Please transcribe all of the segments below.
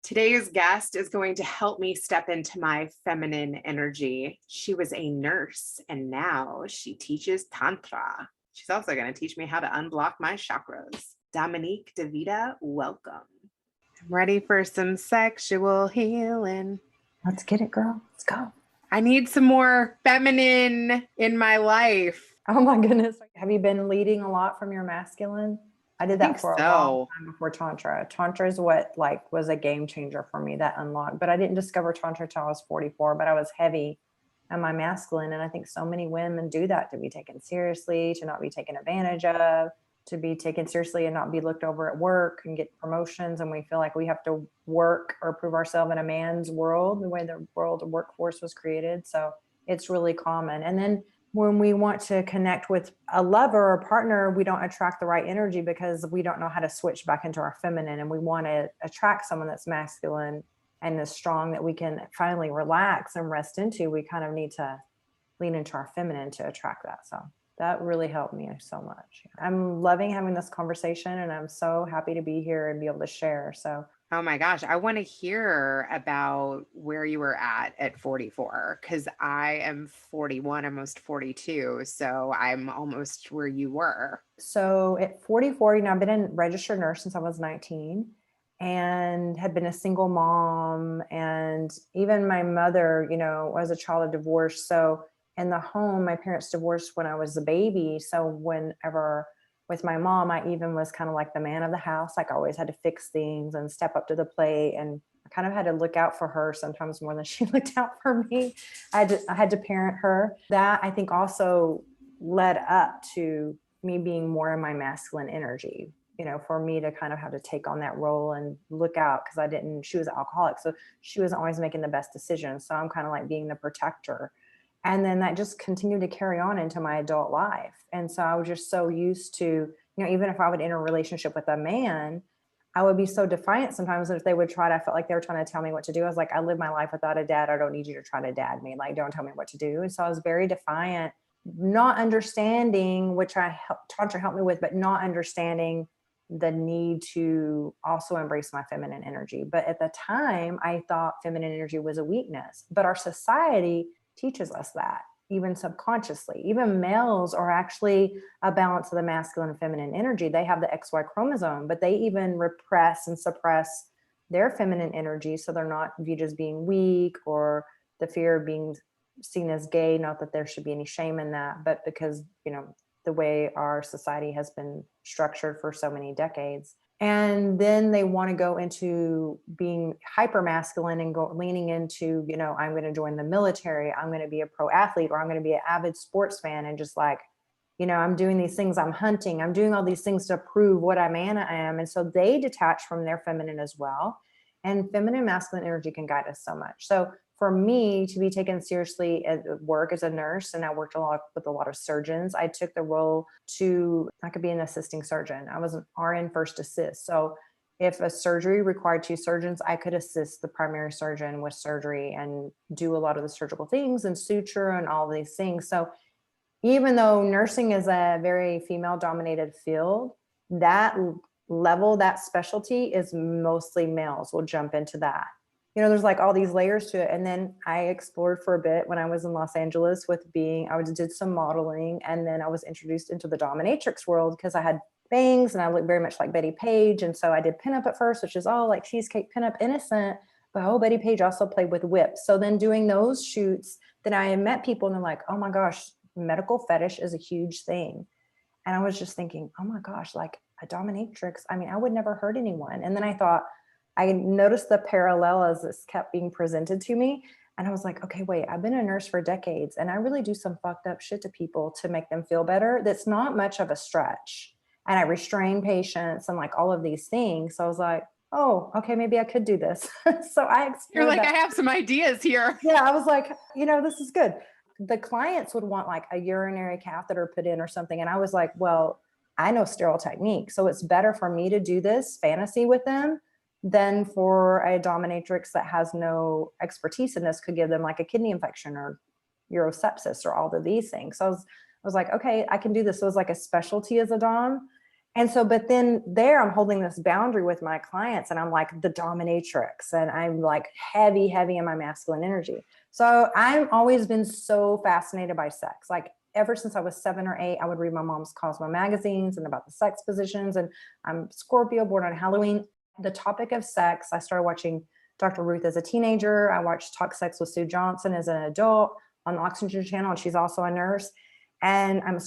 Today's guest is going to help me step into my feminine energy. She was a nurse and now she teaches Tantra. She's also going to teach me how to unblock my chakras. Dominique DeVita, welcome. I'm ready for some sexual healing. Let's get it, girl. Let's go. I need some more feminine in my life. Oh my goodness. Have you been leading a lot from your masculine? I did that for a long time before Tantra. Tantra is what was a game changer for me, that unlocked. But I didn't discover Tantra until I was 44, but I was heavy on my masculine. And I think so many women do that to be taken seriously, to not be taken advantage of, to be taken seriously and not be looked over at work and get promotions. And we feel like we have to work or prove ourselves in a man's world, the way the world of workforce was created. So it's really common. And then when we want to connect with a lover or partner, we don't attract the right energy because we don't know how to switch back into our feminine. And we want to attract someone that's masculine and is strong that we can finally relax and rest into. We kind of need to lean into our feminine to attract that. So that really helped me so much. I'm loving having this conversation and I'm so happy to be here and be able to share. So oh my gosh, I want to hear about where you were at 44, because I am 41, almost 42. So I'm almost where you were. So at 44, I've been a registered nurse since I was 19 and had been a single mom. And even my mother, was a child of divorce. So in the home, my parents divorced when I was a baby. So whenever with my mom, I even was kind of like the man of the house. Like I always had to fix things and step up to the plate. And I kind of had to look out for her sometimes more than she looked out for me. I had to parent her. That I think also led up to me being more in my masculine energy, for me to kind of have to take on that role and look out because she was an alcoholic. So she wasn't always making the best decisions. So I'm kind of like being the protector. And then that just continued to carry on into my adult life. And so I was just so used to, even if I would enter a relationship with a man, I would be so defiant sometimes if they would I felt like they were trying to tell me what to do. I was like, I live my life without a dad. I don't need you to try to dad me. Like, don't tell me what to do. And so I was very defiant, not understanding, which Tantra helped me with, but not understanding the need to also embrace my feminine energy. But at the time, I thought feminine energy was a weakness. But our society teaches us that, even subconsciously. Even males are actually a balance of the masculine and feminine energy. They have the XY chromosome, but they even repress and suppress their feminine energy. So they're not viewed as being weak or the fear of being seen as gay. Not that there should be any shame in that, but because, the way our society has been structured for so many decades. And then they want to go into being hyper masculine and leaning into, I'm going to join the military. I'm going to be a pro athlete, or I'm going to be an avid sports fan. And just like, I'm doing these things, I'm hunting, I'm doing all these things to prove what I am. And so they detach from their feminine as well. And feminine masculine energy can guide us so much. So for me to be taken seriously at work as a nurse, and I worked a lot with a lot of surgeons, I took the role I could be an assisting surgeon. I was an RN first assist. So if a surgery required 2 surgeons, I could assist the primary surgeon with surgery and do a lot of the surgical things and suture and all these things. So even though nursing is a very female dominated field, that level, that specialty is mostly males will jump into that. There's like all these layers to it. And then I explored for a bit when I was in Los Angeles I did some modeling, and then I was introduced into the dominatrix world because I had bangs and I looked very much like Betty Page. And so I did pinup at first, which is all like cheesecake pinup, innocent, but Betty Page also played with whips. So then doing those shoots, then I met people and they're like, oh my gosh, medical fetish is a huge thing. And I was just thinking, oh my gosh, like a dominatrix. I mean, I would never hurt anyone. And then I noticed the parallel as this kept being presented to me. And I was like, okay, wait, I've been a nurse for decades and I really do some fucked up shit to people to make them feel better. That's not much of a stretch. And I restrain patients and like all of these things. So I was like, oh, okay, maybe I could do this. So I explored You're like, I have some ideas here. Yeah, I was like, this is good. The clients would want like a urinary catheter put in or something. And I was like, well, I know sterile technique. So it's better for me to do this fantasy with them than for a dominatrix that has no expertise in this, could give them like a kidney infection or urosepsis or all of these things. So I was like, okay, I can do this. So it was like a specialty as a dom. And so, but then there I'm holding this boundary with my clients and I'm like the dominatrix and I'm like heavy in my masculine energy. So I've always been so fascinated by sex. Like ever since I was 7 or 8, I would read my mom's Cosmo magazines and about the sex positions. And I'm Scorpio, born on Halloween. The topic of sex, I started watching Dr. Ruth as a teenager. I watched Talk Sex with Sue Johnson as an adult on the Oxygen Channel, and she's also a nurse. And I'm,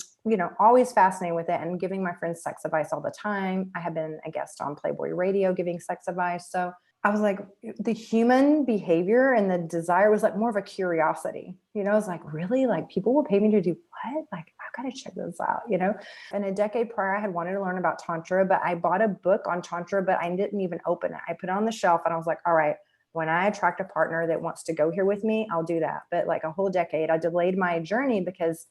always fascinated with it and giving my friends sex advice all the time. I have been a guest on Playboy Radio giving sex advice. So I was like, the human behavior and the desire was like more of a curiosity. I was like, really? Like people will pay me to do what? Like, I've got to check this out, And a decade prior, I had wanted to learn about Tantra, but I bought a book on Tantra, but I didn't even open it. I put it on the shelf and I was like, all right, when I attract a partner that wants to go here with me, I'll do that. But like a whole decade, I delayed my journey because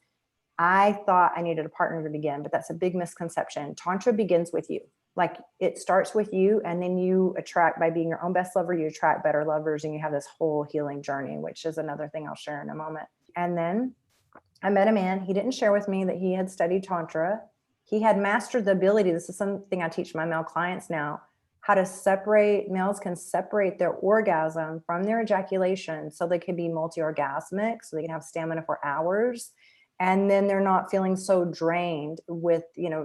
I thought I needed a partner to begin, but that's a big misconception. Tantra begins with you. Like it starts with you, and then you attract, by being your own best lover, you attract better lovers, and you have this whole healing journey, which is another thing I'll share in a moment. And then I met a man. He didn't share with me that he had studied Tantra. He had mastered the ability. This is something I teach my male clients now, how to separate, males can separate their orgasm from their ejaculation so they can be multi-orgasmic, so they can have stamina for hours. And then they're not feeling so drained with,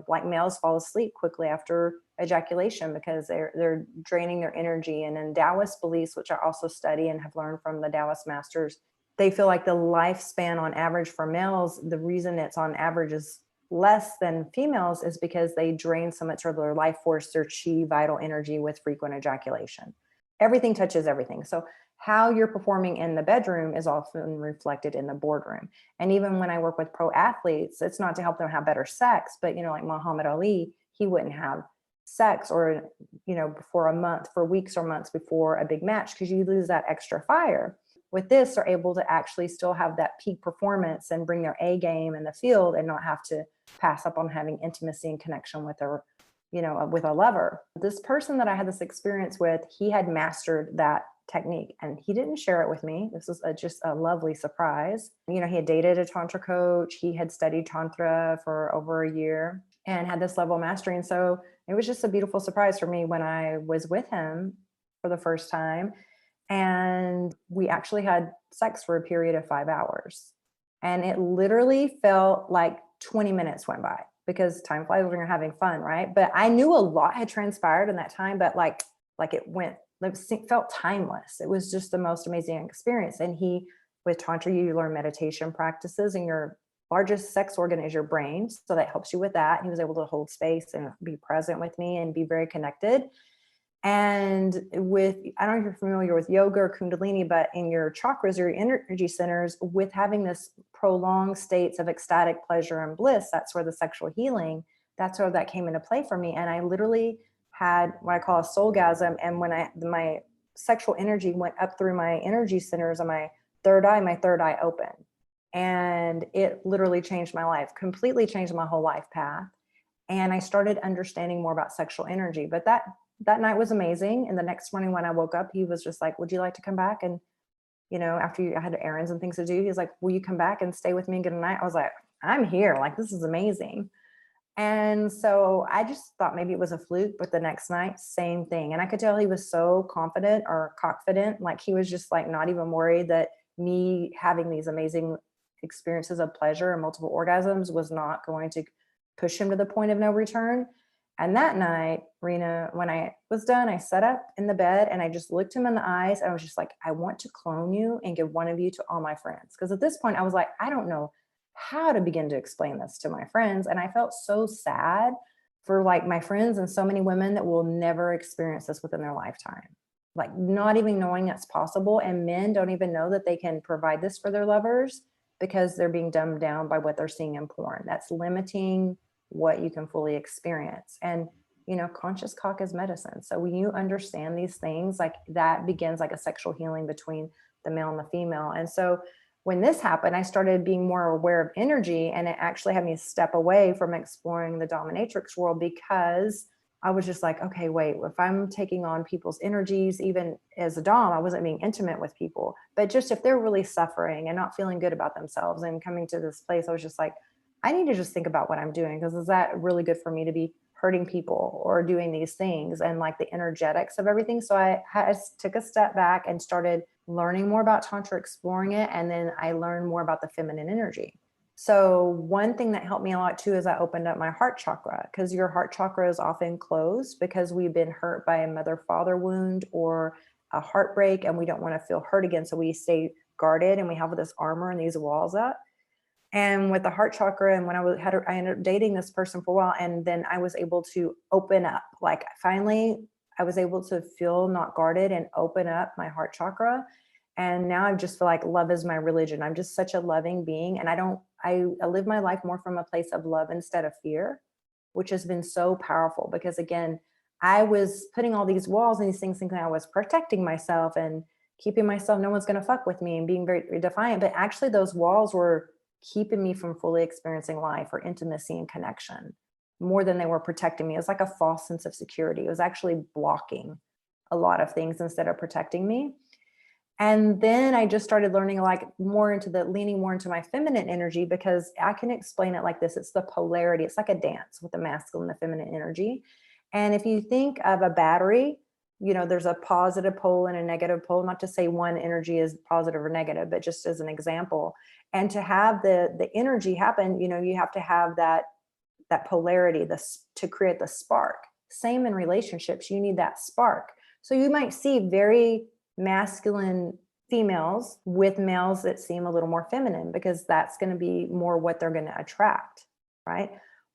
like males fall asleep quickly after ejaculation because they're draining their energy. And in Taoist beliefs, which I also study and have learned from the Taoist masters, they feel like the lifespan on average for males, the reason it's on average is less than females is because they drain so much of their life force, their chi, vital energy with frequent ejaculation. Everything touches everything. So how you're performing in the bedroom is often reflected in the boardroom. And even when I work with pro athletes, it's not to help them have better sex, but like Muhammad Ali, he wouldn't have sex or, for weeks or months before a big match because you lose that extra fire. With this, they're able to actually still have that peak performance and bring their A game in the field and not have to pass up on having intimacy and connection with their, with a lover. This person that I had this experience with, he had mastered that technique and he didn't share it with me. This was just a lovely surprise. He had dated a Tantra coach. He had studied Tantra for over a year and had this level of mastery. And so it was just a beautiful surprise for me when I was with him for the first time. And we actually had sex for a period of 5 hours. And it literally felt like 20 minutes went by because time flies when you're having fun, right? But I knew a lot had transpired in that time, but like it felt timeless. It was just the most amazing experience. And with Tantra, you learn meditation practices, and your largest sex organ is your brain. So that helps you with that. He was able to hold space and be present with me and be very connected. And I don't know if you're familiar with yoga or Kundalini, but in your chakras or your energy centers, with having this prolonged states of ecstatic pleasure and bliss, that's where the sexual healing, that's where that came into play for me. And I literally had what I call a soulgasm. And when my sexual energy went up through my energy centers on my third eye opened. And it literally changed my life, completely changed my whole life path. And I started understanding more about sexual energy. But that night was amazing. And the next morning when I woke up, he was just like, would you like to come back? And, after I had errands and things to do, he's like, will you come back and stay with me and get a night? I was like, I'm here. Like, this is amazing. And so I just thought maybe it was a fluke, but the next night, same thing. And I could tell he was so confident or confident. Like he was just like, not even worried that me having these amazing experiences of pleasure and multiple orgasms was not going to push him to the point of no return. And that night, Rena, when I was done, I sat up in the bed and I just looked him in the eyes. And I was just like, I want to clone you and give one of you to all my friends. Because at this point I was like, I don't know how to begin to explain this to my friends. And I felt so sad for like my friends and so many women that will never experience this within their lifetime. Like not even knowing it's possible. And men don't even know that they can provide this for their lovers because they're being dumbed down by what they're seeing in porn. That's limiting what you can fully experience. And, conscious cock is medicine. So when you understand these things, like that begins like a sexual healing between the male and the female. And so when this happened, I started being more aware of energy, and it actually had me step away from exploring the dominatrix world because I was just like, okay, wait, if I'm taking on people's energies, even as a dom, I wasn't being intimate with people, but just if they're really suffering and not feeling good about themselves and coming to this place, I was just like, I need to just think about what I'm doing, because is that really good for me to be hurting people or doing these things, and like the energetics of everything. So I took a step back and started learning more about Tantra, exploring it. And then I learned more about the feminine energy. So one thing that helped me a lot too is I opened up my heart chakra, because your heart chakra is often closed because we've been hurt by a mother-father wound or a heartbreak, and we don't want to feel hurt again. So we stay guarded and we have this armor and these walls up. And with the heart chakra, and when I ended up dating this person for a while, and then I was able to open up. Like finally, I was able to feel not guarded and open up my heart chakra. And now I just feel like love is my religion. I'm just such a loving being, and I live my life more from a place of love instead of fear, which has been so powerful. Because again, I was putting all these walls and these things, thinking I was protecting myself and keeping myself, no one's going to fuck with me, and being very defiant. But actually, those walls were keeping me from fully experiencing life or intimacy and connection more than they were protecting me. It was like a false sense of security. It was actually blocking a lot of things instead of protecting me. And then I just started learning like leaning more into my feminine energy, because I can explain it like this. It's the polarity. It's like a dance with the masculine and the feminine energy. And if you think of a battery, there's a positive pole and a negative pole, not to say one energy is positive or negative, but just as an example. And to have the energy happen, you have to have that polarity, to create the spark. Same in relationships, you need that spark. So you might see very masculine females with males that seem a little more feminine, because that's going to be more what they're going to attract, right?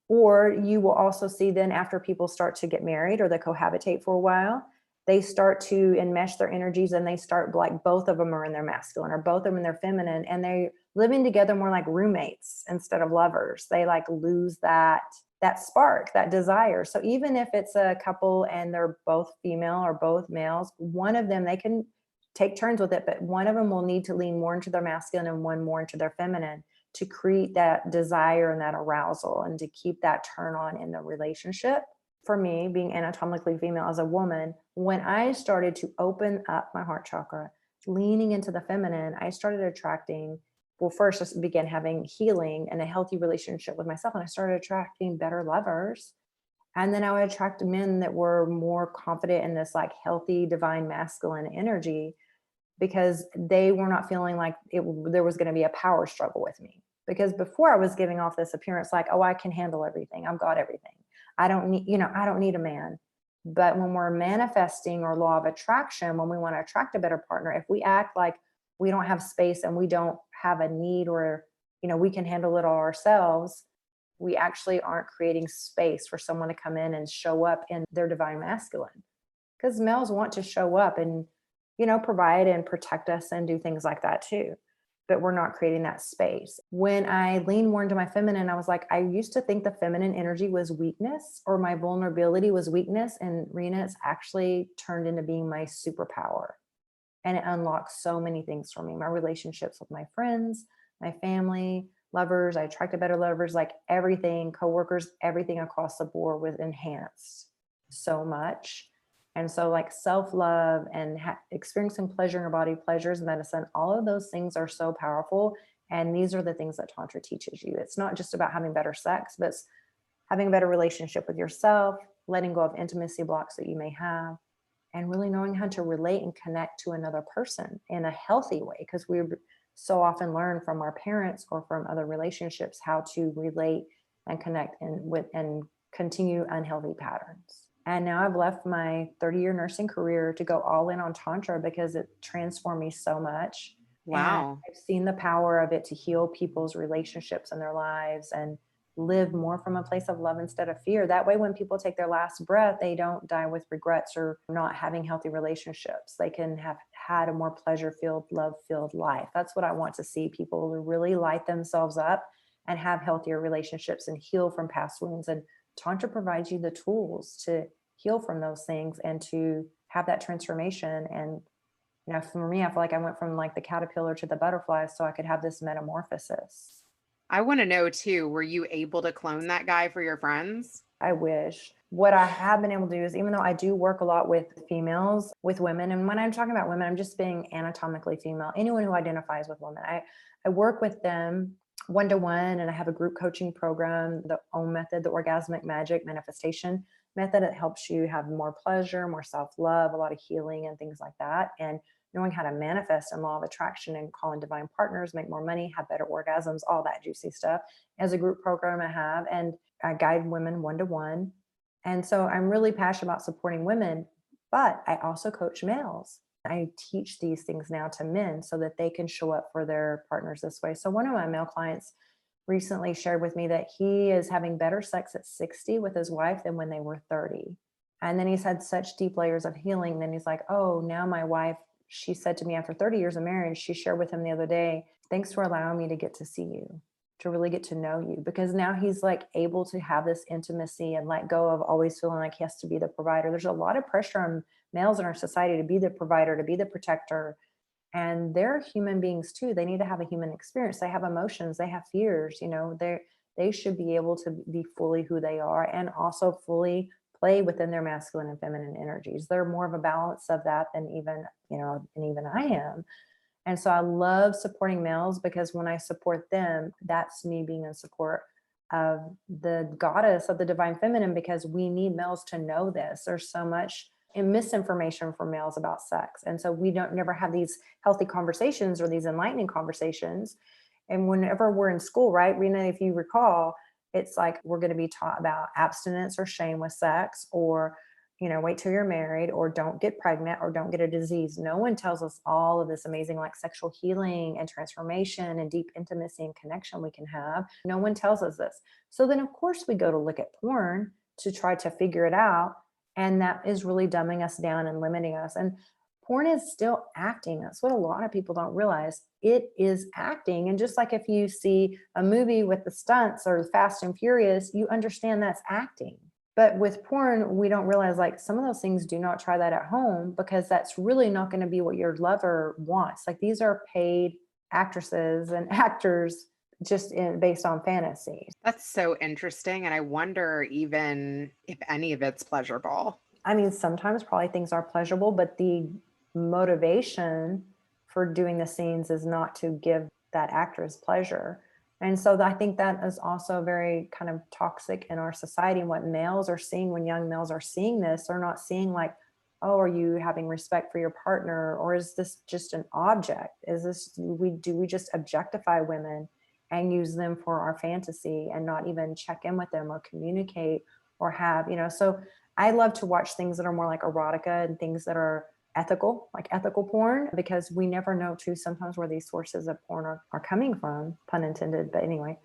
Or you will also see then, after people start to get married or they cohabitate for a while, they start to enmesh their energies, and they start like both of them are in their masculine or both of them in their feminine, and they're living together more like roommates instead of lovers. They like lose that spark, that desire. So even if it's a couple and they're both female or both males, one of them, they can take turns with it, but one of them will need to lean more into their masculine and one more into their feminine to create that desire and that arousal, and to keep that turn on in the relationship. For me, being anatomically female as a woman, when I started to open up my heart chakra, leaning into the feminine, I started attracting, well, first just began having healing and a healthy relationship with myself. And I started attracting better lovers. And then I would attract men that were more confident in this like healthy, divine masculine energy, because they were not feeling like there was going to be a power struggle with me. Because before, I was giving off this appearance like, oh, I can handle everything. I've got everything. I don't need a man. But when we're manifesting or law of attraction, when we want to attract a better partner, if we act like we don't have space and we don't have a need, or, we can handle it all ourselves, we actually aren't creating space for someone to come in and show up in their divine masculine. Because males want to show up and, provide and protect us and do things like that too. But we're not creating that space. When I lean more into my feminine, I was like, I used to think the feminine energy was weakness, or my vulnerability was weakness. And Rena, it's actually turned into being my superpower. And it unlocks so many things for me. My relationships with my friends, my family, lovers. I attracted better lovers, like everything, coworkers, everything across the board was enhanced so much. And so like self-love and experiencing pleasure in your body, pleasures, medicine, all of those things are so powerful. And these are the things that Tantra teaches you. It's not just about having better sex, but it's having a better relationship with yourself, letting go of intimacy blocks that you may have, and really knowing how to relate and connect to another person in a healthy way. Because we so often learn from our parents or from other relationships how to relate and connect and continue unhealthy patterns. And now I've left my 30-year nursing career to go all in on Tantra, because it transformed me so much. Wow. And I've seen the power of it to heal people's relationships and their lives, and live more from a place of love instead of fear. That way, when people take their last breath, they don't die with regrets or not having healthy relationships. They can have had a more pleasure-filled, love-filled life. That's what I want to see, people really light themselves up and have healthier relationships and heal from past wounds. And Tantra provides you the tools to heal from those things and to have that transformation. And, for me, I feel like I went from like the caterpillar to the butterfly so I could have this metamorphosis. I want to know too, were you able to clone that guy for your friends? I wish. What I have been able to do is, even though I do work a lot with females, with women, and when I'm talking about women, I'm just being anatomically female, anyone who identifies with women, I work with them one-to-one, and I have a group coaching program, the OM method, the orgasmic magic manifestation method. It helps you have more pleasure, more self-love, a lot of healing and things like that. And knowing how to manifest and law of attraction and call in divine partners, make more money, have better orgasms, all that juicy stuff. As a group program I have, and I guide women one-to-one. And so I'm really passionate about supporting women, but I also coach males. I teach these things now to men so that they can show up for their partners this way. So one of my male clients recently shared with me that he is having better sex at 60 with his wife than when they were 30. And then he's had such deep layers of healing. Then he's like, oh, now my wife, she said to me after 30 years of marriage, she shared with him the other day, thanks for allowing me to get to see you, to really get to know you. Because now he's like able to have this intimacy and let go of always feeling like he has to be the provider. There's a lot of pressure on males in our society to be the provider, to be the protector. And they're human beings too. They need to have a human experience. They have emotions, they have fears, they should be able to be fully who they are and also fully play within their masculine and feminine energies. They're more of a balance of that than even I am. And so I love supporting males because when I support them, that's me being in support of the goddess of the divine feminine, because we need males to know this. There's so much misinformation for males about sex. And so we don't never have these healthy conversations or these enlightening conversations. And whenever we're in school, right, Rena, if you recall, it's like we're going to be taught about abstinence or shame with sex, or wait till you're married, or don't get pregnant, or don't get a disease. No one tells us all of this amazing like sexual healing and transformation and deep intimacy and connection we can have. No one tells us this. So then of course we go to look at porn to try to figure it out. And that is really dumbing us down and limiting us. And porn is still acting. That's what a lot of people don't realize. It is acting. And just like if you see a movie with the stunts or Fast and Furious, you understand that's acting. But with porn, we don't realize like some of those things, do not try that at home, because that's really not going to be what your lover wants. Like these are paid actresses and actors just based on fantasy. That's so interesting. And I wonder even if any of it's pleasurable. I mean, sometimes probably things are pleasurable, but the motivation for doing the scenes is not to give that actress pleasure. And so I think that is also very kind of toxic in our society. And what males are seeing when young males are seeing this, they're not seeing like, oh, are you having respect for your partner? Or is this just an object? Do we just objectify women and use them for our fantasy and not even check in with them or communicate or have, so I love to watch things that are more like erotica and things that are ethical, like ethical porn, because we never know too sometimes where these sources of porn are coming from, pun intended, but anyway.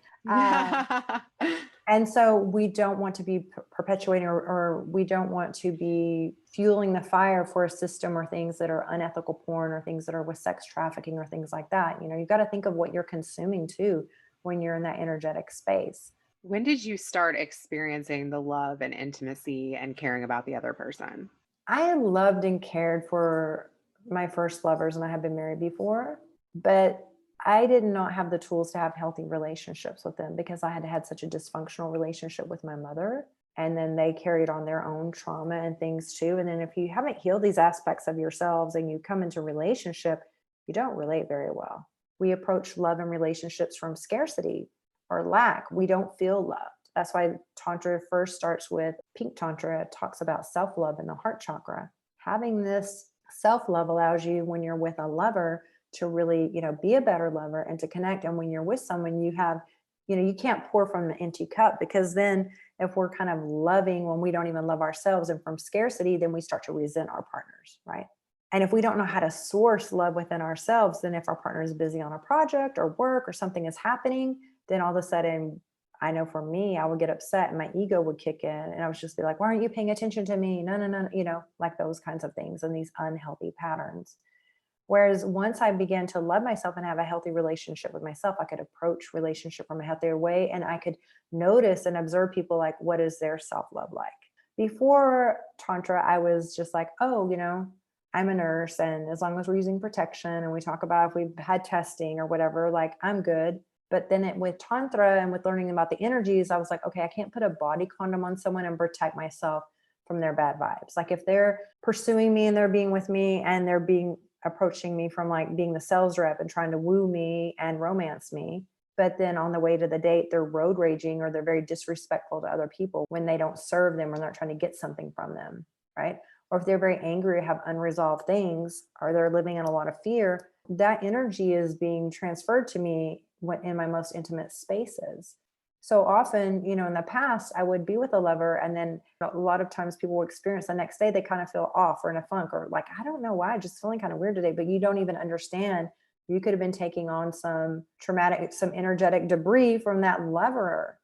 And so we don't want to be perpetuating or we don't want to be fueling the fire for a system or things that are unethical porn or things that are with sex trafficking or things like that. You've got to think of what you're consuming too when you're in that energetic space. When did you start experiencing the love and intimacy and caring about the other person? I loved and cared for my first lovers, and I had been married before, but I did not have the tools to have healthy relationships with them because I had had such a dysfunctional relationship with my mother. And then they carried on their own trauma and things too. And then if you haven't healed these aspects of yourselves and you come into relationship, you don't relate very well. We approach love and relationships from scarcity or lack. We don't feel loved. That's why Tantra first starts with Pink Tantra. It talks about self-love in the heart chakra. Having this self-love allows you, when you're with a lover, to really, be a better lover and to connect. And when you're with someone, you have, you can't pour from an empty cup, because then if we're kind of loving when we don't even love ourselves and from scarcity, then we start to resent our partners, right? And if we don't know how to source love within ourselves, then if our partner is busy on a project or work or something is happening, then all of a sudden, I know for me, I would get upset and my ego would kick in and I would just be like, why aren't you paying attention to me? No, like those kinds of things and these unhealthy patterns. Whereas once I began to love myself and have a healthy relationship with myself, I could approach relationship from a healthier way, and I could notice and observe people like, what is their self-love like? Before Tantra, I was just like, oh, I'm a nurse, and as long as we're using protection and we talk about if we've had testing or whatever, like I'm good. But then with Tantra and with learning about the energies, I was like, okay, I can't put a body condom on someone and protect myself from their bad vibes. Like if they're pursuing me and they're being with me and they're approaching me from like being the sales rep and trying to woo me and romance me, But then on the way to the date, they're road raging or they're very disrespectful to other people when they don't serve them or they're trying to get something from them, right? Or if they're very angry or have unresolved things or they're living in a lot of fear, that energy is being transferred to me in my most intimate spaces. So often, in the past, I would be with a lover, and then a lot of times people will experience the next day, they kind of feel off or in a funk or like, I don't know why, just feeling kind of weird today, but you don't even understand. You could have been taking on some energetic debris from that lover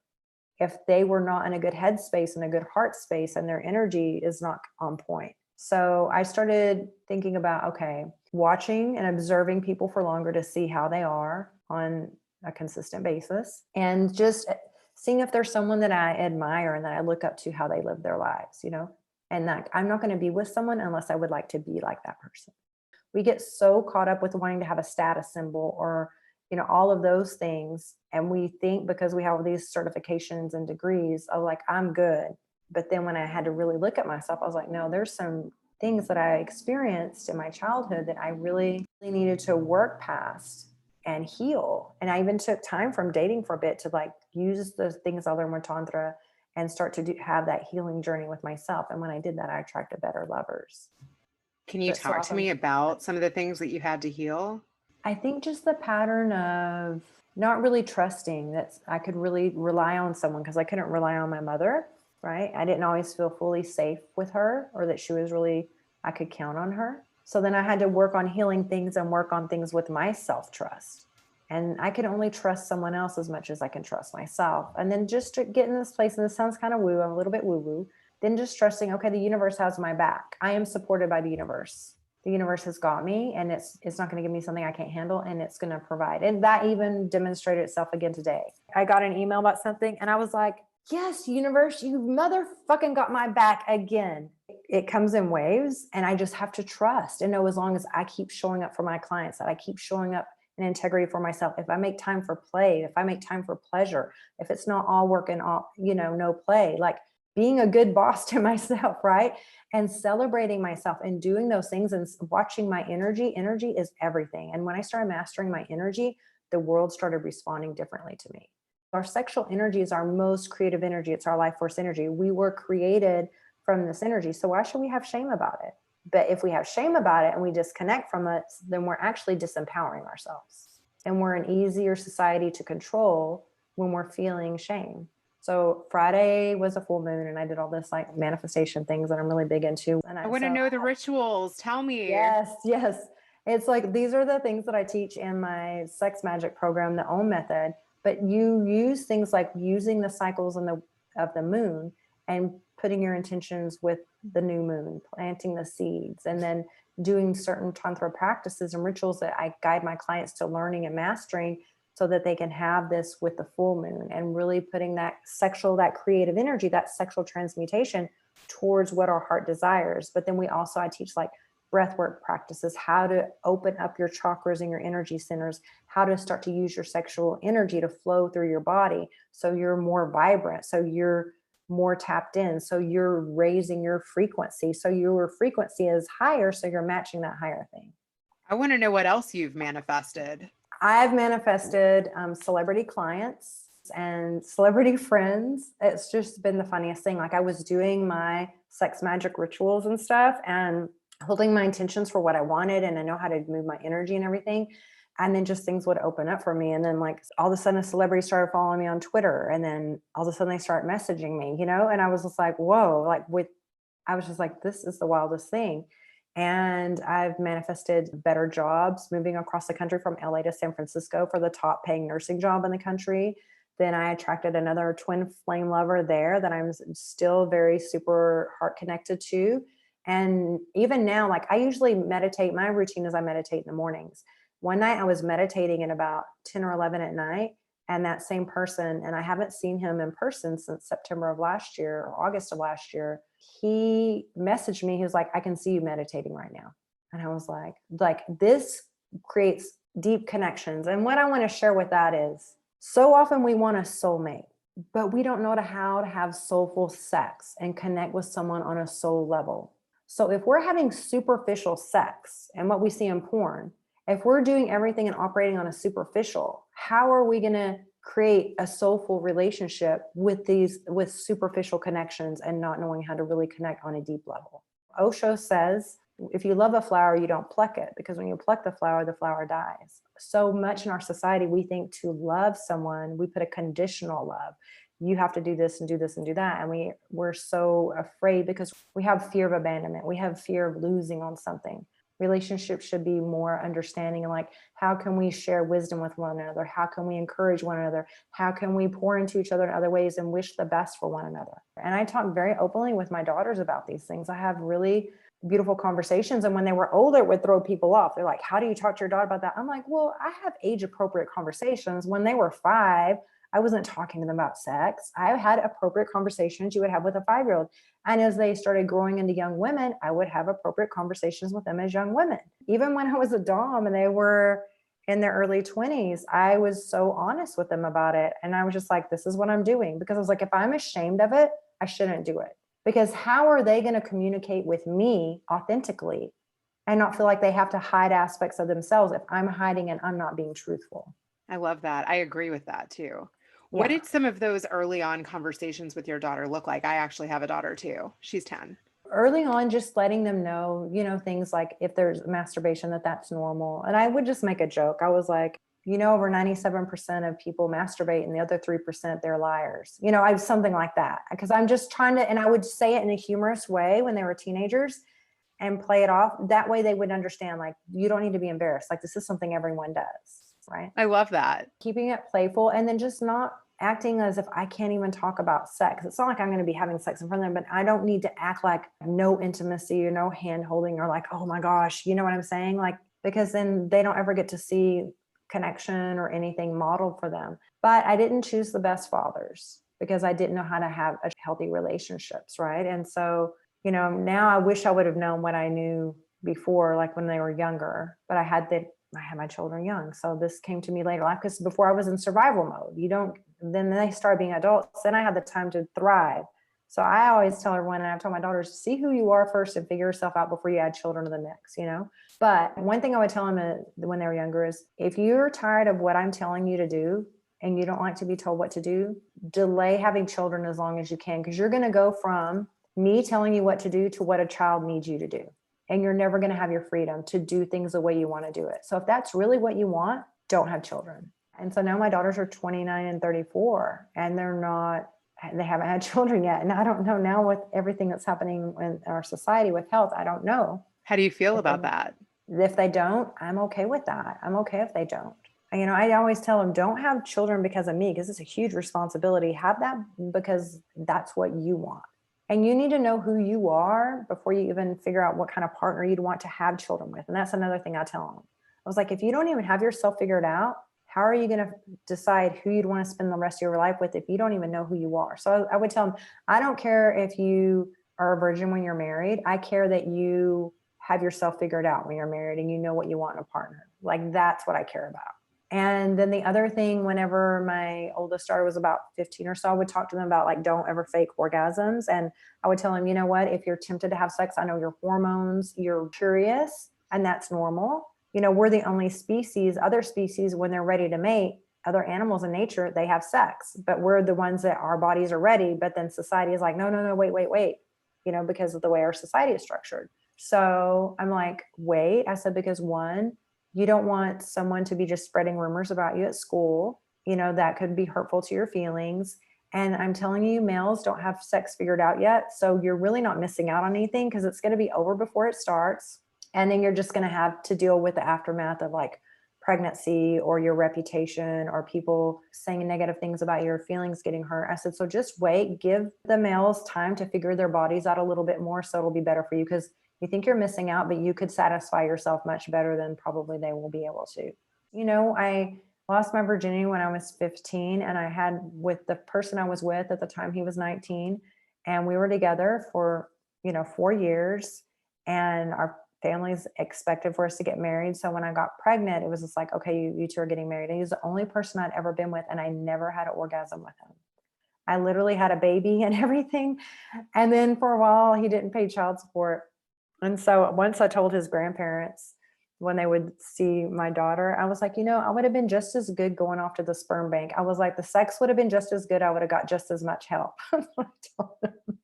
if they were not in a good headspace and a good heart space and their energy is not on point. So I started thinking about, okay, watching and observing people for longer to see how they are on a consistent basis, and just seeing if there's someone that I admire and that I look up to how they live their lives, and that I'm not going to be with someone unless I would like to be like that person. We get so caught up with wanting to have a status symbol or, all of those things. And we think because we have these certifications and degrees of like, I'm good. But then when I had to really look at myself, I was like, no, there's some things that I experienced in my childhood that I really needed to work past and heal. And I even took time from dating for a bit to like use the things I learned with Tantra and start to have that healing journey with myself. And when I did that, I attracted better lovers. Can you But so talk to me often, about some of the things that you had to heal? I think just the pattern of not really trusting that I could really rely on someone, because I couldn't rely on my mother, right? I didn't always feel fully safe with her, or that she was really, I could count on her. So then I had to work on healing things and work on things with my self-trust. And I can only trust someone else as much as I can trust myself. And then just to get in this place, and this sounds kind of woo, I'm a little bit woo-woo, then just trusting, okay, the universe has my back. I am supported by the universe. The universe has got me, and it's not going to give me something I can't handle, and it's going to provide. And that even demonstrated itself again today. I got an email about something and I was like, yes, universe, you motherfucking got my back again. It comes in waves, and I just have to trust and know, as long as I keep showing up for my clients, that I keep showing up in integrity for myself. If I make time for play, if I make time for pleasure, if it's not all work and all, no play, like being a good boss to myself, right? And celebrating myself and doing those things and watching my energy is everything. And when I started mastering my energy, the world started responding differently to me. Our sexual energy is our most creative energy. It's our life force energy. We were created from this energy. So why should we have shame about it? But if we have shame about it and we disconnect from it, then we're actually disempowering ourselves. And we're an easier society to control when we're feeling shame. So Friday was a full moon, and I did all this like manifestation things that I'm really big into. And I want to know the rituals. Tell me. Yes. It's like, these are the things that I teach in my sex magic program, the OM method. But you use things like using the cycles of the moon and putting your intentions with the new moon, planting the seeds, and then doing certain Tantra practices and rituals that I guide my clients to learning and mastering, so that they can have this with the full moon, and really putting that creative energy, that sexual transmutation towards what our heart desires. But then I teach like breathwork practices, how to open up your chakras and your energy centers, how to start to use your sexual energy to flow through your body, so you're more vibrant, so you're more tapped in, so you're raising your frequency, so your frequency is higher, so you're matching that higher thing. I want to know what else you've manifested. I've manifested celebrity clients and celebrity friends. It's just been the funniest thing. Like, I was doing my sex magic rituals and stuff and holding my intentions for what I wanted, and I know how to move my energy and everything. And then just things would open up for me. And then like all of a sudden a celebrity started following me on Twitter. And then all of a sudden they start messaging me, and I was just like, whoa, I was just like, this is the wildest thing. And I've manifested better jobs, moving across the country from LA to San Francisco for the top paying nursing job in the country. Then I attracted another twin flame lover there that I'm still very super heart connected to. And even now, like, I usually meditate. My routine is I meditate in the mornings. One night I was meditating at about 10 or 11 at night, and that same person, and I haven't seen him in person since September of last year or August of last year, he messaged me. He was like, I can see you meditating right now. And I was like, this creates deep connections. And what I want to share with that is, so often we want a soulmate, but we don't know how to have soulful sex and connect with someone on a soul level. So if we're having superficial sex and what we see in porn, If we're doing everything and operating on a superficial, how are we going to create a soulful relationship with superficial connections and not knowing how to really connect on a deep level? Osho says, if you love a flower, you don't pluck it, because when you pluck the flower dies. So much in our society, we think to love someone, we put a conditional love. You have to do this and do this and do that. And we're so afraid because we have fear of abandonment. We have fear of losing on something. Relationships should be more understanding, and like, how can we share wisdom with one another? How can we encourage one another? How can we pour into each other in other ways and wish the best for one another? And I talk very openly with my daughters about these things. I have really beautiful conversations. And when they were older, it would throw people off. They're like, how do you talk to your daughter about that? I'm like, well, I have age appropriate conversations. When they were 5, I wasn't talking to them about sex. I had appropriate conversations you would have with a 5-year-old. And as they started growing into young women, I would have appropriate conversations with them as young women. Even when I was a dom and they were in their early 20s, I was so honest with them about it. And I was just like, this is what I'm doing. Because I was like, if I'm ashamed of it, I shouldn't do it. Because how are they going to communicate with me authentically and not feel like they have to hide aspects of themselves if I'm hiding and I'm not being truthful? I love that. I agree with that too. What Yeah. did some of those early on conversations with your daughter look like? I actually have a daughter too. She's 10. Early on, just letting them know, things like if there's masturbation, that's normal. And I would just make a joke. I was like, over 97% of people masturbate and the other 3%, they're liars. I was something like that, because I'm just trying to, and I would say it in a humorous way when they were teenagers and play it off. That way they would understand, like, you don't need to be embarrassed. Like, this is something everyone does, right? I love that. Keeping it playful, and then just not acting as if I can't even talk about sex. It's not like I'm going to be having sex in front of them, but I don't need to act like no intimacy or no hand holding or like, oh my gosh, you know what I'm saying? Like, because then they don't ever get to see connection or anything modeled for them. But I didn't choose the best fathers because I didn't know how to have a healthy relationships, right? And so, now I wish I would have known what I knew before, like when they were younger, but I had my children young. So this came to me later life, because before I was in survival mode. Then they start being adults. Then I had the time to thrive. So I always tell everyone, and I've told my daughters, see who you are first and figure yourself out before you add children to the mix, But one thing I would tell them when they were younger is, if you're tired of what I'm telling you to do and you don't like to be told what to do, delay having children as long as you can, because you're going to go from me telling you what to do to what a child needs you to do. And you're never going to have your freedom to do things the way you want to do it. So if that's really what you want, don't have children. And so now my daughters are 29 and 34, and they haven't had children yet. And I don't know now, with everything that's happening in our society with health, I don't know. How do you feel about that? If they don't, I'm okay with that. I'm okay if they don't. I always tell them, don't have children because of me, because it's a huge responsibility. Have that because that's what you want. And you need to know who you are before you even figure out what kind of partner you'd want to have children with. And that's another thing I tell them. I was like, if you don't even have yourself figured out, how are you going to decide who you'd want to spend the rest of your life with if you don't even know who you are? So I would tell them, I don't care if you are a virgin when you're married. I care that you have yourself figured out when you're married and you know what you want in a partner. Like, that's what I care about. And then the other thing, whenever my oldest daughter was about 15 or so, I would talk to them about, like, don't ever fake orgasms. And I would tell them, you know what, if you're tempted to have sex, I know your hormones, you're curious, and that's normal. We're the only species, other species, when they're ready to mate, other animals in nature, they have sex, but we're the ones that our bodies are ready. But then society is like, no, wait, because of the way our society is structured. So I'm like, wait, I said, because one, you don't want someone to be just spreading rumors about you at school, that could be hurtful to your feelings. And I'm telling you, males don't have sex figured out yet. So you're really not missing out on anything, because it's going to be over before it starts. And then you're just going to have to deal with the aftermath of, like, pregnancy or your reputation or people saying negative things about your feelings getting hurt. I said, so just wait, give the males time to figure their bodies out a little bit more, so it'll be better for you, because you think you're missing out, but you could satisfy yourself much better than probably they will be able to. I lost my virginity when I was 15, and I had, with the person I was with at the time, he was 19, and we were together for, 4 years, and our families expected for us to get married. So when I got pregnant, it was just like, okay, you two are getting married. And he was the only person I'd ever been with, and I never had an orgasm with him. I literally had a baby and everything. And then for a while, he didn't pay child support. And so once I told his grandparents, when they would see my daughter, I was like, I would have been just as good going off to the sperm bank. I was like, the sex would have been just as good. I would have got just as much help. That's what I told them.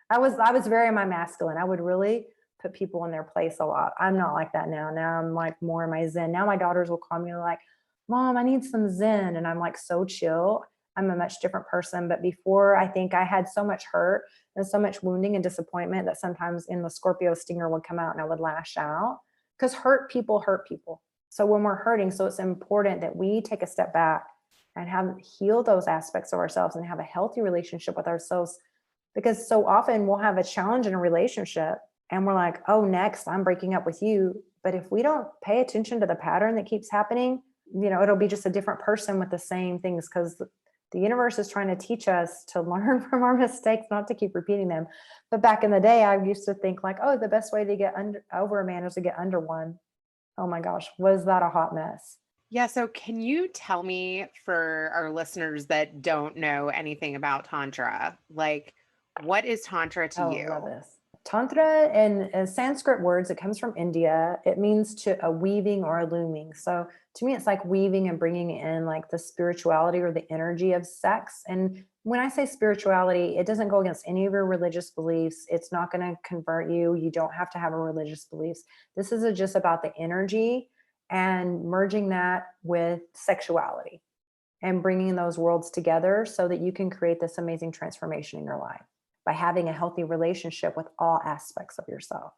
I was very my masculine. I would really put people in their place a lot. I'm not like that now. Now I'm like more in my zen. Now my daughters will call me like, Mom, I need some zen. And I'm like so chill. I'm a much different person. But before, I think I had so much hurt and so much wounding and disappointment that sometimes in the Scorpio stinger would come out and I would lash out, because hurt people hurt people. So when we're hurting, so it's important that we take a step back and have heal those aspects of ourselves and have a healthy relationship with ourselves. Because so often we'll have a challenge in a relationship and we're like, oh, next I'm breaking up with you. But if we don't pay attention to the pattern that keeps happening, it'll be just a different person with the same things, because the universe is trying to teach us to learn from our mistakes, not to keep repeating them. But back in the day, I used to think like, oh, the best way to get over a man is to get under one. Oh my gosh, was that a hot mess? Yeah. So can you tell me, for our listeners that don't know anything about Tantra, like, what is Tantra to Oh, I love you? this. Tantra in Sanskrit words, it comes from India. It means to a weaving or a looming. So to me, it's like weaving and bringing in like the spirituality or the energy of sex. And when I say spirituality, it doesn't go against any of your religious beliefs. It's not going to convert you. You don't have to have a religious beliefs. This is just about the energy and merging that with sexuality and bringing those worlds together so that you can create this amazing transformation in your life by having a healthy relationship with all aspects of yourself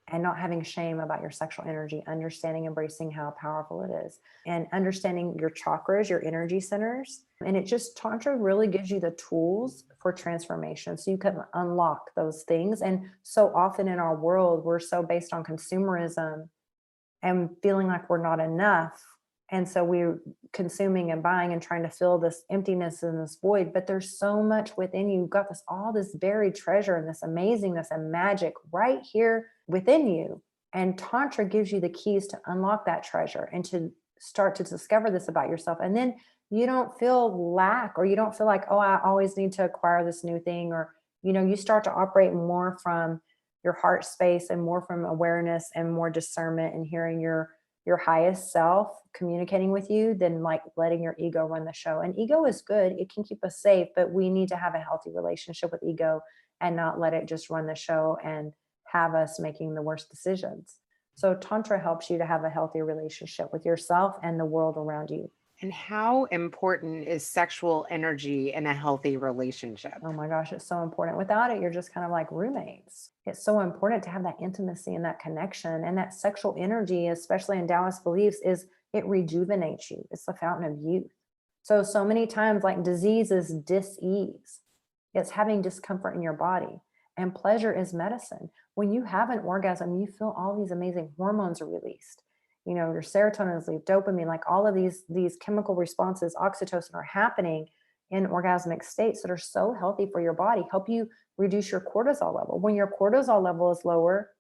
and not having shame about your sexual energy, understanding, embracing how powerful it is, and understanding your chakras, your energy centers. And it just, Tantra really gives you the tools for transformation so you can unlock those things. And so often in our world, we're so based on consumerism and feeling like we're not enough. And so we're consuming and buying and trying to fill this emptiness and this void. But there's so much within you. You've got all this buried treasure and this amazingness and magic right here within you. And Tantra gives you the keys to unlock that treasure and to start to discover this about yourself. And then you don't feel lack, or you don't feel like, oh, I always need to acquire this new thing. Or, you start to operate more from your heart space and more from awareness and more discernment and hearing your highest self communicating with you than like letting your ego run the show. And ego is good. It can keep us safe, but we need to have a healthy relationship with ego and not let it just run the show and have us making the worst decisions. So Tantra helps you to have a healthy relationship with yourself and the world around you. And how important is sexual energy in a healthy relationship? Oh my gosh, it's so important. Without it, you're just kind of like roommates. It's so important to have that intimacy and that connection, and that sexual energy, especially in Taoist beliefs, is it rejuvenates you. It's the fountain of youth. So many times, like, disease is dis-ease. It's having discomfort in your body, and pleasure is medicine. When you have an orgasm, you feel all these amazing hormones are released. Your serotonin is released, dopamine, like all of these chemical responses, oxytocin, are happening in orgasmic states that are so healthy for your body, help you reduce your cortisol level. When your cortisol level is lower,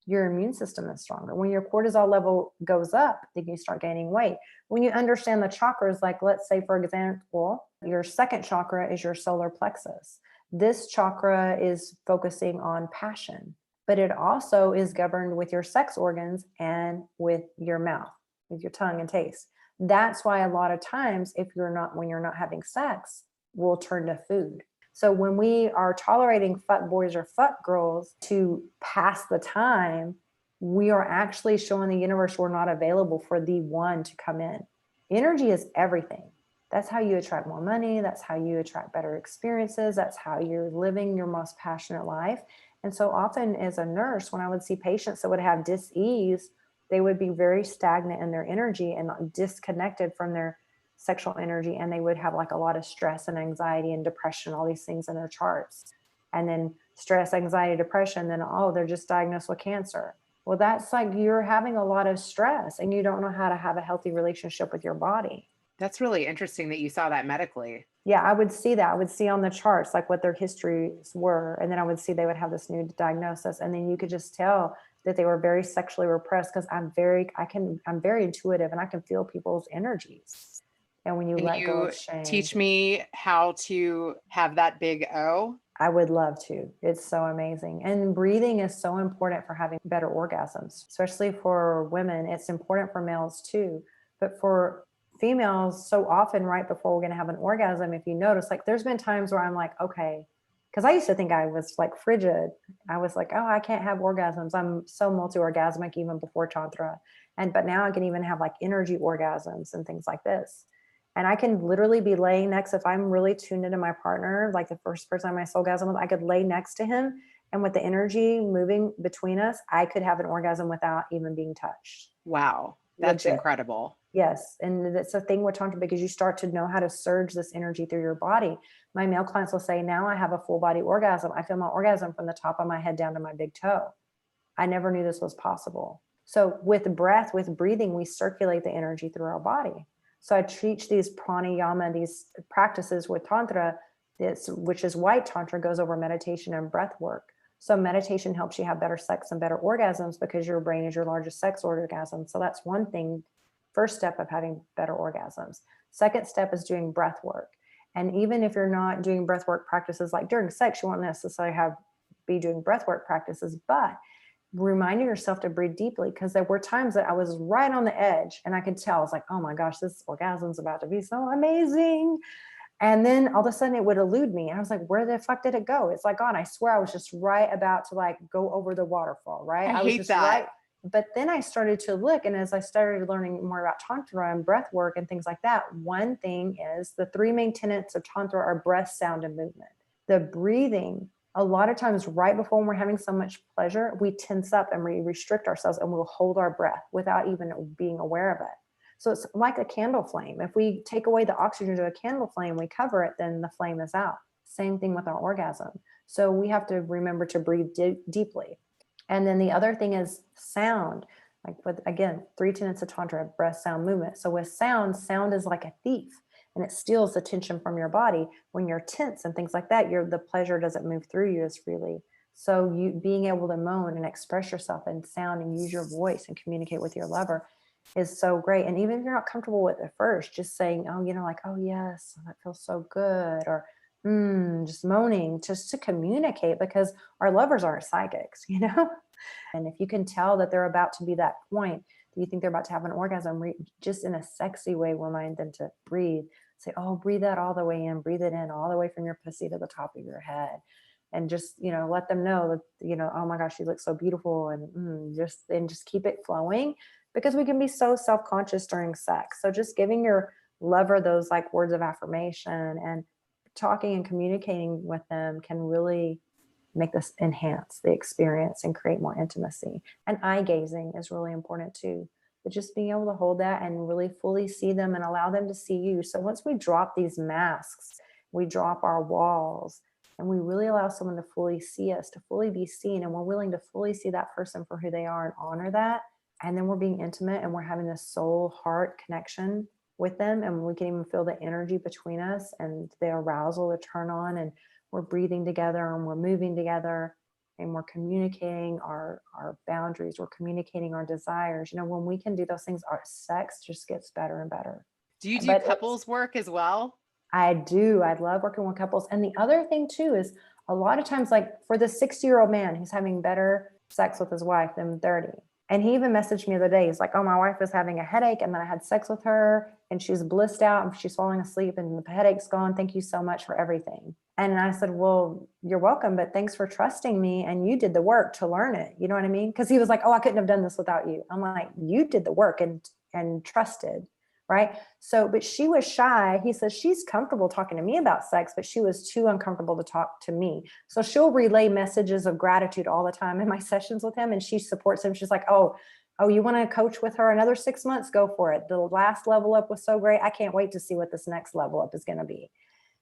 your immune system is stronger. When your cortisol level goes up, then you start gaining weight. When you understand the chakras, like let's say, for example, your second chakra is your solar plexus. This chakra is focusing on passion, but it also is governed with your sex organs and with your mouth, with your tongue and taste. That's why a lot of times, when you're not having sex, we'll turn to food. So when we are tolerating fuck boys or fuck girls to pass the time, we are actually showing the universe we're not available for the one to come in. Energy is everything. That's how you attract more money. That's how you attract better experiences. That's how you're living your most passionate life. And so often as a nurse, when I would see patients that would have dis-ease, they would be very stagnant in their energy and disconnected from their sexual energy. And they would have like a lot of stress and anxiety and depression, all these things in their charts. And then stress, anxiety, depression, then, oh, they're just diagnosed with cancer. Well, that's like you're having a lot of stress and you don't know how to have a healthy relationship with your body. That's really interesting that you saw that medically. Yeah, I would see that. I would see on the charts like what their histories were. And then I would see they would have this new diagnosis. And then you could just tell that they were very sexually repressed, because I'm very intuitive and I can feel people's energies. And when you Can let go you of shame, teach me how to have that big O? I would love to. It's so amazing. And breathing is so important for having better orgasms, especially for women. It's important for males too. But for females, so often right before we're going to have an orgasm, if you notice, like there's been times where I'm like, okay, because I used to think I was like frigid. I was like, oh, I can't have orgasms. I'm so multi-orgasmic even before Tantra. But now I can even have like energy orgasms and things like this. And I can literally be laying next, if I'm really tuned into my partner, like the first person I soul orgasm with, I could lay next to him. And with the energy moving between us, I could have an orgasm without even being touched. Wow. That's Legit. incredible. Yes. And it's a thing with Tantra because you start to know how to surge this energy through your body. My male clients will say, now I have a full body orgasm. I feel my orgasm from the top of my head down to my big toe. I never knew this was possible. So with breath, with breathing, we circulate the energy through our body. So I teach these pranayama, these practices with Tantra, which is white Tantra, goes over meditation and breath work. So meditation helps you have better sex and better orgasms because your brain is your largest sex orgasm. So that's one thing, first step of having better orgasms. Second step is doing breath work. And even if you're not doing breath work practices like during sex, you won't necessarily be doing breath work practices, but reminding yourself to breathe deeply, because there were times that I was right on the edge and I could tell, I was like, oh my gosh, this orgasm's about to be so amazing. And then all of a sudden it would elude me. And I was like, where the fuck did it go? It's like gone. I swear I was just right about to like go over the waterfall, right? I was hate just that. right. But then I started to look, and as I started learning more about Tantra and breath work and things like that, one thing is the three main tenets of Tantra are breath, sound, and movement. The breathing, a lot of times right before when we're having so much pleasure, we tense up and we restrict ourselves and we'll hold our breath without even being aware of it. So it's like a candle flame. If we take away the oxygen to a candle flame, we cover it, then the flame is out. Same thing with our orgasm. So we have to remember to breathe deeply. And then the other thing is sound. Like with, again, three tenets of Tantra, breath, sound, movement. So with sound is like a thief, and it steals the tension from your body. When you're tense and things like that, the pleasure doesn't move through you as freely. So you being able to moan and express yourself in sound and use your voice and communicate with your lover is so great. And even if you're not comfortable with it first, just saying, oh, like, oh yes, that feels so good, or just moaning, just to communicate, because our lovers aren't psychics, And if you can tell that they're about to be that point, that you think they're about to have an orgasm, just in a sexy way, remind them to breathe. Say, oh, breathe that all the way in, breathe it in all the way from your pussy to the top of your head. And just, let them know that, oh my gosh, you look so beautiful, and just keep it flowing, because we can be so self-conscious during sex. So just giving your lover those like words of affirmation and talking and communicating with them can really make this enhance the experience and create more intimacy. And eye gazing is really important too. But just being able to hold that and really fully see them and allow them to see you. So once we drop these masks, we drop our walls, and we really allow someone to fully see us, to fully be seen, and we're willing to fully see that person for who they are and honor that. And then we're being intimate and we're having this soul heart connection with them, and we can even feel the energy between us and the arousal, the turn on, and we're breathing together and we're moving together and we're communicating our boundaries, we're communicating our desires. When we can do those things, our sex just gets better and better. Do you do couples work as well? I do. I love working with couples. And the other thing too is a lot of times, like for the 60-year-old man who's having better sex with his wife than 30. And he even messaged me the other day. He's like, oh, my wife was having a headache, and then I had sex with her and she's blissed out and she's falling asleep and the headache's gone. Thank you so much for everything. And I said, well, you're welcome, but thanks for trusting me. And you did the work to learn it. You know what I mean? Because he was like, oh, I couldn't have done this without you. I'm like, you did the work and trusted. Right. So, but she was shy. He says she's comfortable talking to me about sex, but she was too uncomfortable to talk to me. So she'll relay messages of gratitude all the time in my sessions with him. And she supports him. She's like, oh, you want to coach with her another 6 months? Go for it. The last level up was so great. I can't wait to see what this next level up is going to be.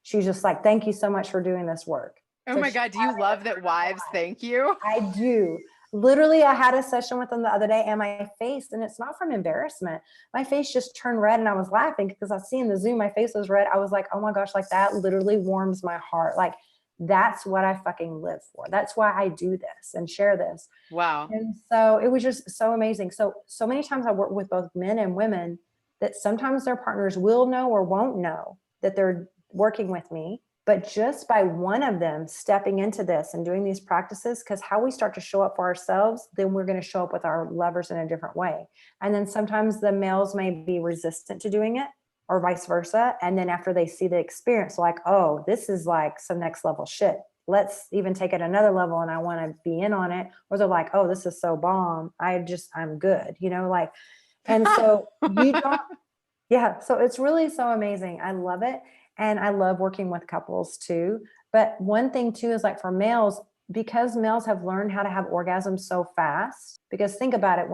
She's just like, thank you so much for doing this work. Oh my God. Do you love that wives thank you? I do. Literally, I had a session with them the other day, and my face, and it's not from embarrassment, my face just turned red, and I was laughing because I see in the Zoom, my face was red. I was like, oh my gosh, like that literally warms my heart. Like that's what I fucking live for. That's why I do this and share this. Wow. And so it was just so amazing. So many times I work with both men and women that sometimes their partners will know or won't know that they're working with me. But just by one of them stepping into this and doing these practices, because how we start to show up for ourselves, then we're going to show up with our lovers in a different way. And then sometimes the males may be resistant to doing it or vice versa. And then after they see the experience, like, oh, this is like some next level shit. Let's even take it another level and I want to be in on it. Or they're like, oh, this is so bomb. I'm good, like, and so you don't, yeah. So it's really so amazing. I love it. And I love working with couples too. But one thing too is like for males, because males have learned how to have orgasms so fast, because think about it,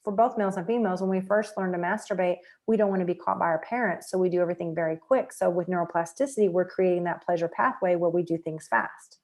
for both males and females, when we first learn to masturbate, we don't want to be caught by our parents. So we do everything very quick. So with neuroplasticity, we're creating that pleasure pathway where we do things fast.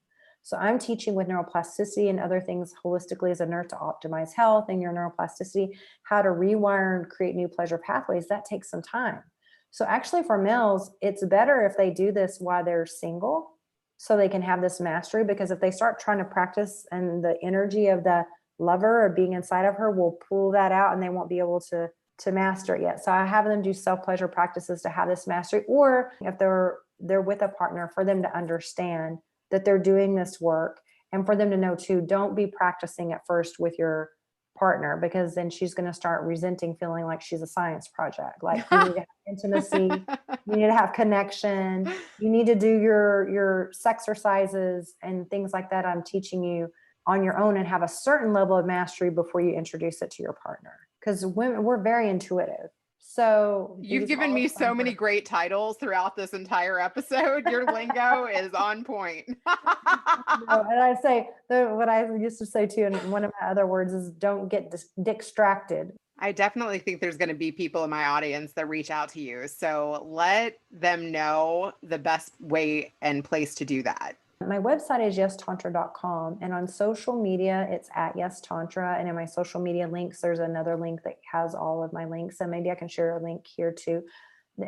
So I'm teaching with neuroplasticity and other things holistically as a nurse to optimize health and your neuroplasticity, how to rewire and create new pleasure pathways. That takes some time. So actually for males, it's better if they do this while they're single so they can have this mastery, because if they start trying to practice and the energy of the lover or being inside of her will pull that out and they won't be able to master it yet. So I have them do self-pleasure practices to have this mastery, or if they're with a partner, for them to understand that they're doing this work, and for them to know too, don't be practicing at first with your partner, because then she's going to start resenting, feeling like she's a science project. Like you need to have intimacy, you need to have connection, you need to do your sexercises and things like that I'm teaching you on your own, and have a certain level of mastery before you introduce it to your partner. Because women, we're very intuitive. So you've given me so many great titles throughout this entire episode. Your lingo is on point. And I say what I used to say too, and one of my other words is don't get distracted. I definitely think there's going to be people in my audience that reach out to you. So let them know the best way and place to do that. My website is yestantra.com, and on social media, it's at Yes Tantra. And in my social media links, there's another link that has all of my links. And maybe I can share a link here too.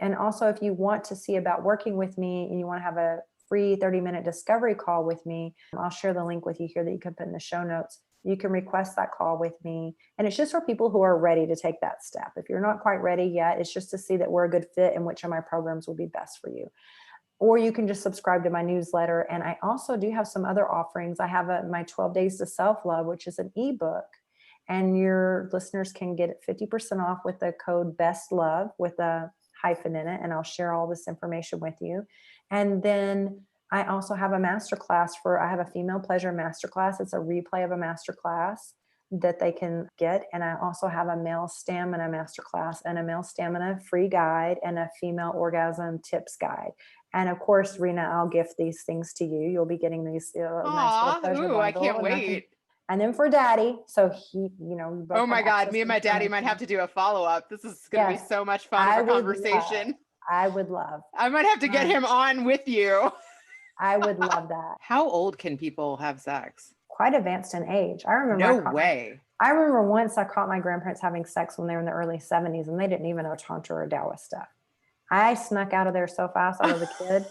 And also, if you want to see about working with me and you want to have a free 30-minute discovery call with me, I'll share the link with you here that you can put in the show notes. You can request that call with me. And it's just for people who are ready to take that step. If you're not quite ready yet, it's just to see that we're a good fit and which of my programs will be best for you. Or you can just subscribe to my newsletter. And I also do have some other offerings. I have my 12 Days to Self-Love, which is an ebook. And your listeners can get 50% off with the code BESTLOVE with a hyphen in it. And I'll share all this information with you. And then I also have a masterclass I have a female pleasure masterclass. It's a replay of a masterclass that they can get. And I also have a male stamina masterclass and a male stamina free guide and a female orgasm tips guide. And of course, Rena, I'll gift these things to you. You'll be getting these nice little pleasure bundle. I can't wait. And then for Daddy, so he, oh my God, me and my daddy might have to do a follow-up. This is going to be so much fun for conversation. I would love. I might have to get him on with you. I would love that. How old can people have sex? Quite advanced in age. I remember. No way. I remember once I caught my grandparents having sex when they were in the early 70s, and they didn't even know Tantra or Taoist stuff. I snuck out of there so fast. I was a kid.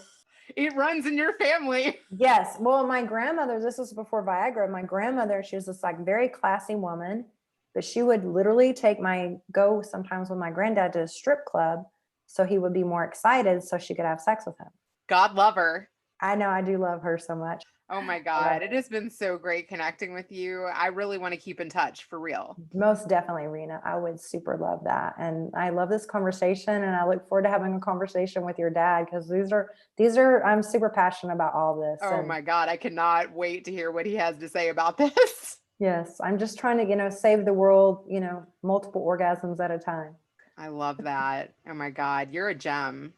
It runs in your family. Yes. Well, my grandmother, this was before Viagra. My grandmother, she was this like very classy woman, but she would literally go sometimes with my granddad to a strip club so he would be more excited so she could have sex with him. God love her. I know. I do love her so much. Oh my God. It has been so great connecting with you. I really want to keep in touch for real. Most definitely, Rena. I would super love that. And I love this conversation, and I look forward to having a conversation with your dad, because these are, I'm super passionate about all this. Oh my God. I cannot wait to hear what he has to say about this. Yes. I'm just trying to, save the world, multiple orgasms at a time. I love that. Oh my God. You're a gem.